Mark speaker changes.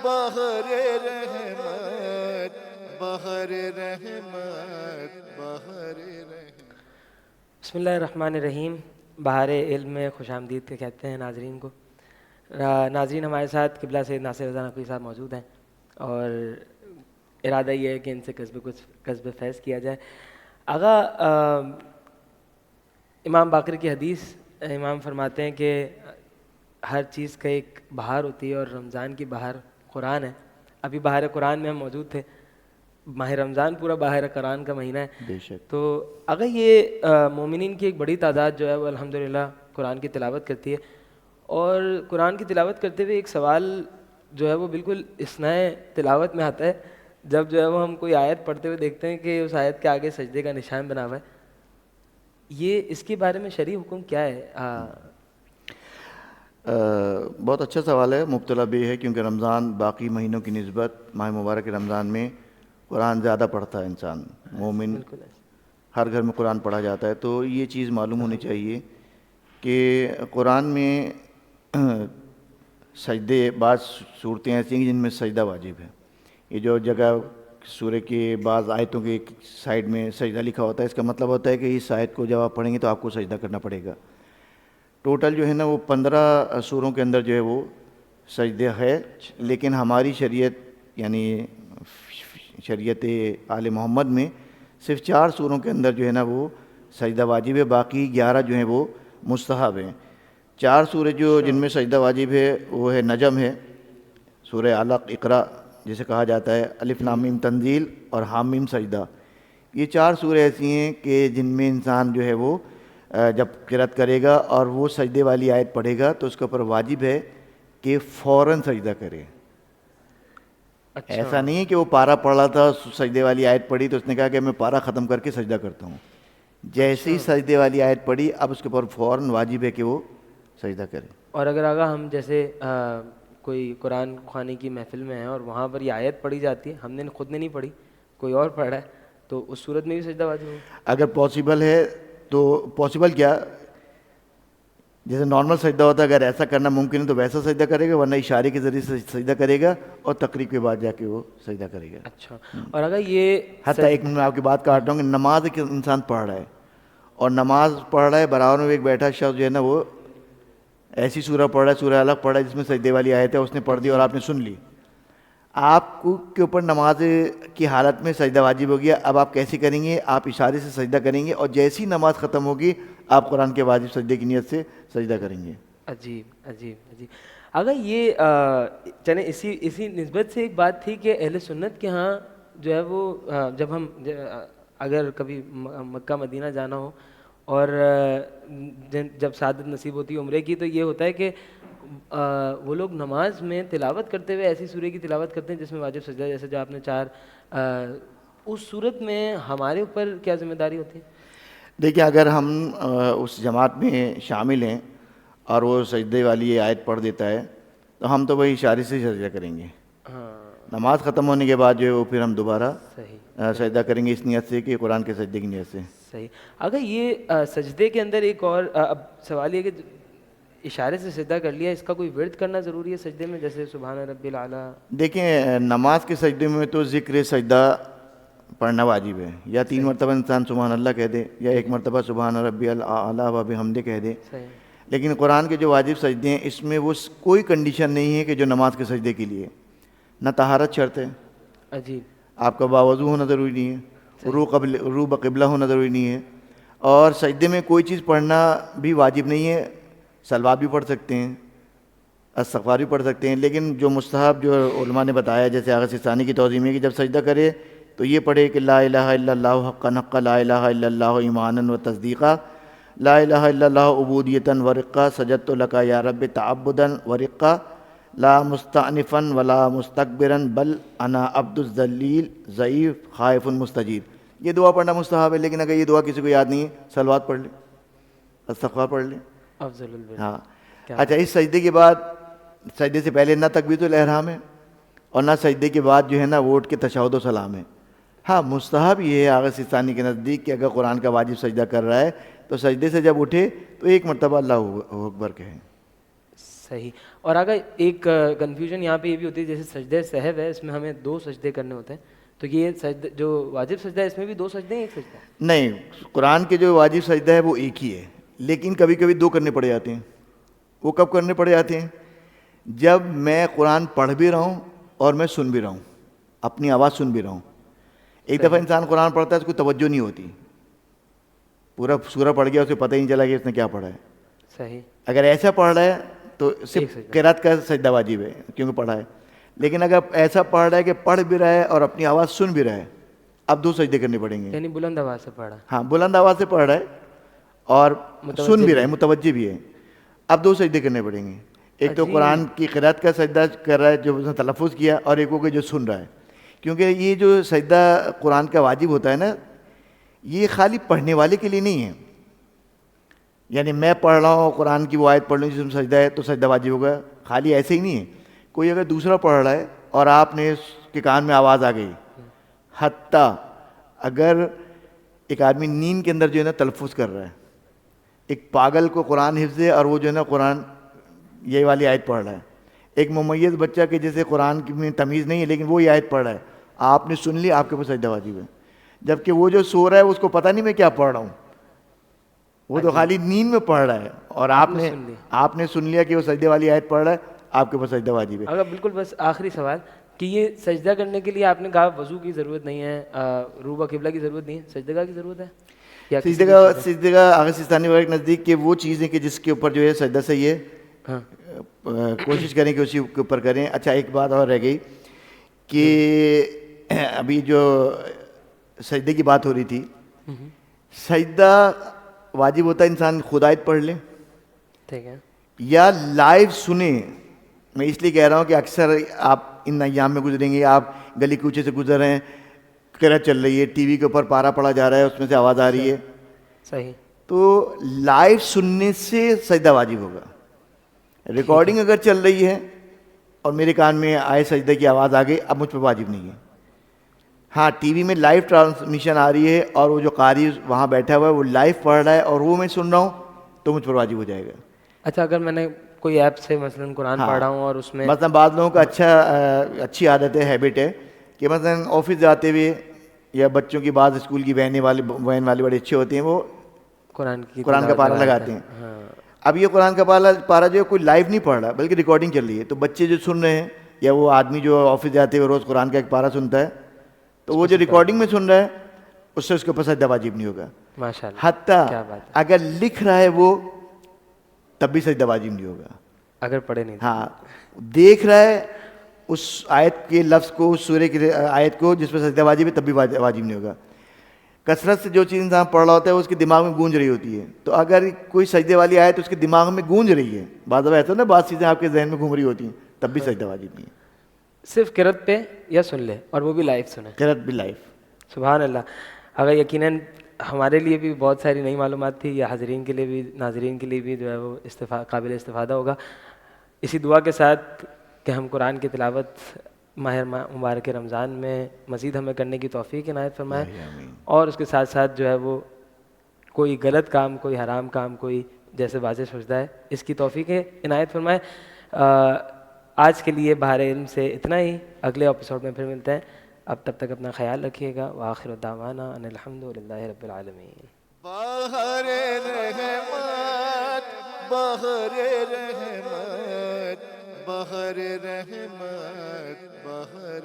Speaker 1: بہر رحمت بہر رحمت بہر رحمت.
Speaker 2: بسم اللہ الرحمن الرحیم. بہار علم میں خوش آمدید کے کہتے ہیں ناظرین کو. ناظرین ہمارے ساتھ قبلہ سید ناصر رضا نقوی صاحب موجود ہیں اور ارادہ یہ ہے کہ ان سے کسب فیض کیا جائے. آغا امام باقر کی حدیث امام فرماتے ہیں کہ ہر چیز کا ایک بہار ہوتی ہے اور رمضان کی بہار قرآن ہے. ابھی بہار قرآن میں ہم موجود تھے. ماہ رمضان پورا بہار قرآن کا مہینہ ہے.
Speaker 1: بے شک.
Speaker 2: تو اگر یہ مومنین کی ایک بڑی تعداد جو ہے وہ الحمدللہ قرآن کی تلاوت کرتی ہے اور قرآن کی تلاوت کرتے ہوئے ایک سوال جو ہے وہ بالکل اثناء تلاوت میں آتا ہے جب جو ہے وہ ہم کوئی آیت پڑھتے ہوئے دیکھتے ہیں کہ اس آیت کے آگے سجدے کا نشان بنا ہوا ہے. یہ اس کے بارے میں شرعی حکم کیا ہے؟
Speaker 1: بہت اچھا سوال ہے. مبتلا بھی ہے کیونکہ رمضان باقی مہینوں کی نسبت ماہ مبارک رمضان میں قرآن زیادہ پڑھتا ہے انسان. مومن
Speaker 2: بالکل
Speaker 1: ہر گھر میں قرآن پڑھا جاتا ہے. تو یہ چیز معلوم ہونی چاہیے کہ قرآن میں سجدے بعض صورتیں ایسی ہیں جن میں سجدہ واجب ہے. یہ جو جگہ سورہ کے بعض آیتوں کے ایک سائڈ میں سجدہ لکھا ہوتا ہے اس کا مطلب ہوتا ہے کہ اس آیت کو جب آپ پڑھیں گے تو آپ کو سجدہ کرنا پڑے گا. ٹوٹل جو ہے نا وہ 15 سوروں کے اندر جو ہے وہ سجدہ ہے. لیکن ہماری شریعت یعنی شریعت آل محمد میں صرف 4 سوروں کے اندر جو ہے نا وہ سجدہ واجب ہے. باقی 11 جو ہیں وہ مستحب ہیں. 4 سورے جو جن میں سجدہ واجب ہے وہ ہے نجم ہے, سورہ علق, اقرا جسے کہا جاتا ہے, الف لام میم تنزیل اور حام میم سجدہ. یہ 4 سورے ایسی ہیں کہ جن میں انسان جو ہے وہ جب قرأت کرے گا اور وہ سجدے والی آیت پڑھے گا تو اس کے اوپر واجب ہے کہ فوراً سجدہ کرے. ایسا نہیں ہے کہ وہ پارہ پڑھ رہا تھا سجدے والی آیت پڑھی تو اس نے کہا کہ میں پارہ ختم کر کے سجدہ کرتا ہوں. جیسے ہی سجدے والی آیت پڑھی اب اس کے اوپر فوراً واجب ہے کہ وہ سجدہ کرے.
Speaker 2: اور اگر آگا ہم جیسے کوئی قرآن خوانی کی محفل میں ہیں اور وہاں پر یہ آیت پڑھی جاتی ہے, ہم نے خود نے نہیں پڑھی, کوئی اور پڑھ رہا ہے, تو اس صورت میں بھی سجدہ واجب ہوگا؟
Speaker 1: اگر پاسبل ہے تو پاسبل کیا جیسے نارمل سجدہ ہوتا ہے, اگر ایسا کرنا ممکن ہے تو ویسا سجدہ کرے گا, ورنہ اشارے کے ذریعے سے سجدہ کرے گا اور تقریب کے بعد جا کے وہ سجدہ کرے گا.
Speaker 2: اچھا. اور اگر یہ
Speaker 1: حتیٰ ایک منٹ میں آپ کی بات کاٹ رہا ہوں کہ نماز ایک انسان پڑھ رہا ہے اور نماز پڑھ رہا ہے, برابر میں ایک بیٹھا شخص جو ہے نا وہ ایسی سورہ پڑھ رہا ہے, سورہ الگ پڑھ رہا ہے جس میں سجدے والی آیت ہے, اس نے پڑھ دی اور آپ نے سن لی. آپ کو کے اوپر نماز کی حالت میں سجدہ واجب ہو گیا. اب آپ کیسے کریں گے؟ آپ اشارے سے سجدہ کریں گے اور جیسی نماز ختم ہوگی آپ قرآن کے واجب سجدے کی نیت سے سجدہ کریں گے.
Speaker 2: عجیب عجیب عجیب. اگر یہ چلیں اسی نسبت سے ایک بات تھی کہ اہل سنت کے ہاں جو ہے وہ جب ہم اگر کبھی مکہ مدینہ جانا ہو اور جب سعادت نصیب ہوتی ہے عمرے کی, تو یہ ہوتا ہے کہ وہ لوگ نماز میں تلاوت کرتے ہوئے ایسی سورہ کی تلاوت کرتے ہیں جس میں واجب سجدہ, جیسے جو آپ نے 4, اس صورت میں ہمارے اوپر کیا ذمہ داری ہوتی ہے؟
Speaker 1: دیکھیں اگر ہم اس جماعت میں شامل ہیں اور وہ سجدے والی آیت پڑھ دیتا ہے تو ہم تو وہی اشارے سے سجدہ کریں گے. نماز ختم ہونے کے بعد جو ہے وہ پھر ہم دوبارہ سجدہ کریں گے اس نیت سے کہ قرآن کے سجدے کی نیت سے.
Speaker 2: صحیح. اگر یہ سجدے کے اندر ایک اور اب سوال یہ کہ اشارے سے سجدہ کر لیا, اس کا کوئی ورد کرنا ضروری ہے سجدے میں, جیسے سبحان ربی الاعلیٰ؟
Speaker 1: دیکھیں نماز کے سجدے میں تو ذکر سجدہ پڑھنا واجب ہے, یا 3 مرتبہ انسان سبحان اللہ کہہ دے یا 1 مرتبہ سبحان ربی الاعلیٰ و بحمدہ کہہ دے. لیکن قرآن کے جو واجب سجدے ہیں اس میں وہ کوئی کنڈیشن نہیں ہے کہ جو نماز کے سجدے کے لیے, نہ طہارت شرط ہے,
Speaker 2: عجیب,
Speaker 1: آپ کا باوضو ہونا ضروری نہیں ہے, رو بقبلہ ہونا ضروری نہیں ہے, اور سجدے میں کوئی چیز پڑھنا بھی واجب نہیں ہے. صلوات بھی پڑھ سکتے ہیں, استغفار بھی پڑھ سکتے ہیں, لیکن جو مستحب جو علماء نے بتایا جیسے آغا سستانی کی توضیح میں کہ جب سجدہ کرے تو یہ پڑھے کہ لا الہ الا اللہ حقا حقا, لا الہ الا اللہ ایمانا و تصدیقا, لا الہ الا اللہ عبودیتا ورقا, سجدت لکا یا رب تعبدا ورقا, لا مستعنفا ولا مستکبرا بل انا عبد الذلیل ضعیف خائف مستجیب. یہ دعا پڑھنا مستحب ہے, لیکن اگر یہ دعا کسی کو یاد نہیں ہے صلوات پڑھ لے, استغفار پڑھ لے. ہاں اچھا. اس سجدے کے بعد, سجدے سے پہلے نہ تکبیرۃ الاحرام ہے اور نہ سجدے کے بعد جو ہے نا وہ اٹھ کے تشہد و سلام ہے. ہاں مستحب یہ ہے آغا سستانی کے نزدیک کہ اگر قرآن کا واجب سجدہ کر رہا ہے تو سجدے سے جب اٹھے تو 1 مرتبہ اللہ اکبر کہیں.
Speaker 2: صحیح. اور اگر ایک کنفیوژن یہاں پہ یہ بھی ہوتی ہے، جیسے سجدہ سہو ہے، اس میں ہمیں 2 سجدے کرنے ہوتے ہیں، تو یہ سجدہ جو واجب سجدہ ہے اس میں بھی 2 سجدے ہیں، ایک سجدہ ہے؟
Speaker 1: نہیں، قرآن کے جو واجب سجدہ ہے وہ ایک ہی ہے، لیکن کبھی کبھی 2 کرنے پڑ جاتے ہیں۔ وہ کب کرنے پڑ جاتے ہیں؟ جب میں قرآن پڑھ بھی رہا ہوں اور میں سن بھی رہا ہوں، اپنی آواز سن بھی رہا ہوں۔ ایک دفعہ انسان قرآن پڑھتا ہے، اس کو توجہ نہیں ہوتی، پورا سورہ پڑھ گیا، اسے پتہ ہی نہیں چلا کہ اس نے کیا پڑھا ہے۔
Speaker 2: صحیح،
Speaker 1: اگر ایسا پڑھ رہا ہے تو
Speaker 2: ایک
Speaker 1: صرف
Speaker 2: سجدہ۔
Speaker 1: قرات کا سجدہ واجب ہے کیونکہ پڑھا ہے، لیکن اگر ایسا پڑھ رہا ہے کہ پڑھ بھی رہا ہے اور اپنی آواز سن بھی رہا ہے، اب 2 سجدے کرنے پڑیں گے۔
Speaker 2: یعنی بلند آواز سے پڑھا،
Speaker 1: ہاں، بلند آواز سے پڑھ رہا ہے اور
Speaker 2: متوجہ
Speaker 1: سن بھی
Speaker 2: بھی
Speaker 1: رہا ہے،
Speaker 2: ہے۔
Speaker 1: متوجہ بھی ہے، اب 2 سجدے کرنے پڑیں گے۔ ایک تو
Speaker 2: عجیب۔
Speaker 1: قرآن کی قرات کا سجدہ کر رہا ہے جو اس نے تلفظ کیا، اور ایک وہ کہ جو سن رہا ہے، کیونکہ یہ جو سجدہ قرآن کا واجب ہوتا ہے نا، یہ خالی پڑھنے والے کے لیے نہیں ہے۔ یعنی میں پڑھ رہا ہوں قرآن کی وہ آیت پڑھ لوں جس میں سجدہ ہے تو سجدہ واجب ہوگا، خالی ایسے ہی نہیں ہے۔ کوئی اگر دوسرا پڑھ رہا ہے اور آپ نے اس کے کان میں آواز آ گئی، حتیٰ اگر ایک آدمی نیند کے اندر جو ہے نا تلفظ کر رہا ہے، ایک پاگل کو قرآن حفظ ہے اور وہ جو ہے نا قرآن یہ والی آیت پڑھ رہا ہے، ایک ممیز بچہ کہ جیسے قرآن کی میں تمیز نہیں ہے لیکن وہ یہ آیت پڑھ رہا ہے، آپ نے سن لی، آپ کے پاس سجدہ واجب ہے۔ جبکہ وہ جو سو رہا ہے اس کو پتہ نہیں میں کیا پڑھ رہا ہوں، وہ تو خالی نیند میں پڑھ رہا ہے، اور آپ نے سن لیا کہ وہ سجدے والی آیت پڑھ رہا ہے، آپ کے پاس سجدہ واجب ہے۔
Speaker 2: اگر بالکل بس آخری سوال کہ یہ سجدہ کرنے کے لیے آپ نے کہا وضو کی ضرورت نہیں ہے، روبہ قبلہ کی ضرورت نہیں ہے، سجدگاہ کی ضرورت ہے یا
Speaker 1: سجدہ آغا سستانی وغیرہ کے نزدیک کہ وہ چیزیں کہ جس کے اوپر جو ہے سجدہ صحیح ہے،
Speaker 2: ہاں
Speaker 1: کوشش کریں کہ اسی کے اوپر کریں۔ اچھا، ایک بات اور رہ گئی کہ ابھی جو سجدے کی بات ہو رہی تھی، سجدہ واجب ہوتا ہے انسان خود آیت پڑھ لے
Speaker 2: ٹھیک ہے،
Speaker 1: یا لائیو سنیں۔ میں اس لیے کہہ رہا ہوں کہ اکثر آپ ان ایام میں گزریں گے، آپ گلی کوچے سے گزر رہے ہیں، قرأت چل رہی ہے، ٹی وی کے اوپر پارا پڑا جا رہا ہے، اس میں سے آواز آ رہی ہے،
Speaker 2: صحیح،
Speaker 1: تو لائیو سننے سے سجدہ واجب ہوگا۔ ریکارڈنگ اگر چل رہی ہے اور میرے کان میں آئے سجدے کی آواز آ گئی، اب مجھ پہ واجب نہیں ہے۔ ہاں، ٹی وی میں لائیو ٹرانسمیشن آ رہی ہے اور وہ جو قاری وہاں بیٹھا ہوا ہے وہ لائیو پڑھ رہا ہے اور وہ میں سن رہا ہوں تو مجھ پر واجب ہو جائے گا۔
Speaker 2: اچھا، اگر میں نے کوئی ایپ سے مثلاً قرآن پڑھ رہا ہوں اور اس میں
Speaker 1: مثلا بعض لوگوں کا اچھی عادت ہے، ہیبٹ ہے کہ مثلا آفس جاتے ہوئے یا بچوں کی بعض اسکول کی وین والے بڑے اچھے ہوتے ہیں، وہ قرآن کا پارا لگاتے ہیں۔ اب یہ قرآن کا پارا جو ہے کوئی لائیو نہیں پڑھ رہا بلکہ ریکارڈنگ چل رہی ہے، تو بچے جو سن رہے ہیں یا وہ آدمی جو آفس جاتے ہوئے روز قرآن کا ایک پارا سنتا ہے، تو وہ جو ریکارڈنگ میں سن رہا ہے اس سے اس کے اوپر سجدہ واجب نہیں ہوگا۔
Speaker 2: ماشاءاللہ،
Speaker 1: حتیٰ
Speaker 2: کیا بات ہے،
Speaker 1: اگر لکھ رہا ہے وہ تب بھی سجدہ واجب نہیں ہوگا۔
Speaker 2: اگر پڑھے نہیں،
Speaker 1: ہاں، دیکھ رہا ہے اس آیت کے لفظ کو، اس سورہ کی آیت کو جس پہ سجدہ واجب ہے، تب بھی واجب نہیں ہوگا۔ کثرت سے جو چیز انسان پڑھ رہا ہوتا ہے وہ اس کے دماغ میں گونج رہی ہوتی ہے، تو اگر کوئی سجدے والی آیت اس کے دماغ میں گونج رہی ہے، بعض دفعہ ایسا نا بعض چیزیں آپ کے ذہن میں گھوم رہی ہوتی ہیں، تب بھی سجدہ واجب نہیں ہے۔
Speaker 2: صرف قرأت پہ یا سن لے، اور وہ بھی لائیو سنیں۔
Speaker 1: قرأت بھی لائف۔
Speaker 2: سبحان اللہ۔ اگر یقیناً ہمارے لیے بھی بہت ساری نئی معلومات تھی، یا حاضرین کے لیے بھی، ناظرین کے لیے بھی جو ہے وہ قابل استفادہ ہوگا۔ اسی دعا کے ساتھ کہ ہم قرآن کی تلاوت ماہ مبارک رمضان میں مزید ہمیں کرنے کی توفیق عنایت فرمائے، اور اس کے ساتھ ساتھ جو ہے وہ کوئی غلط کام، کوئی حرام کام، کوئی جیسے واضح سجدہ ہے، اس کی توفیق عنایت فرمائے۔ آج کے لیے بہار علم سے اتنا ہی، اگلے ایپیسوڈ میں پھر ملتے ہیں، اب تب تک اپنا خیال رکھیے گا۔ وآخر دعوانا ان الحمدللہ رب العالمین۔
Speaker 1: بہر رحمت، بہر رحمت، بہر رحمت، بہر